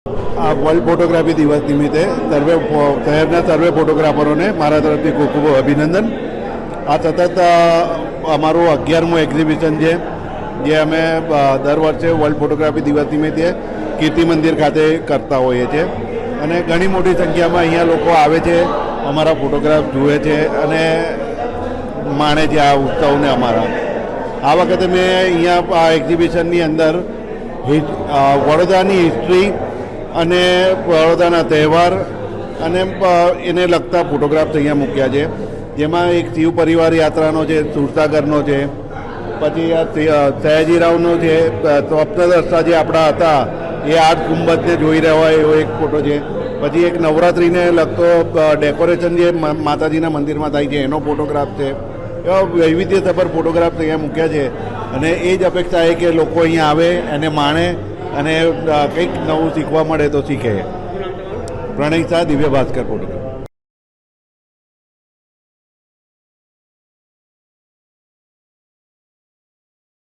આ world photography દિવસ નિમિત્તે શહેરના સર્વે ફોટોગ્રાફરોને મારા તરફથી ખૂબ ખૂબ અભિનંદન. આ સતત અમારું 11મું એક્ઝિબિશન છે, જે અમે દર વર્ષે વર્લ્ડ ફોટોગ્રાફી દિવસ નિમિત્તે કીર્તિ મંદિર ખાતે કરતા હોઈએ છીએ અને ઘણી મોટી સંખ્યામાં અહીંયા લોકો આવે છે, અમારા ફોટોગ્રાફ જુએ છે અને માણે છે આ ઉત્સવને અમારા. આ વખતે મેં અહીંયા આ એક્ઝિબિશનની અંદર વડોદરાની હિસ્ટ્રી અને વડોદરાના તહેવાર અને એને લગતા ફોટોગ્રાફ્સ અહીંયા મૂક્યા છે, જેમાં એક શિવ પરિવાર યાત્રાનો છે, સુરસાગરનો છે, પછી આ સયાજીરાવનો છે, સ્વપ્નદ્રષ્ટા જે આપણા હતા એ આઠ ગુંબજને જોઈ રહ્યા હોય એવો એક ફોટો છે, પછી એક નવરાત્રિને લગતો ડેકોરેશન જે માતાજીના મંદિરમાં થાય છે એનો ફોટોગ્રાફ છે. એવા વૈવિધ્યસભર ફોટોગ્રાફ્સ અહીંયા મૂક્યા છે અને એ જ અપેક્ષા છે કે લોકો અહીંયા આવે અને માણે અને કંઈક નવું શીખવા મળે તો શીખે. પ્રણય શાહ, દિવ્ય ભાસ્કર ફોટોગ્રાફ.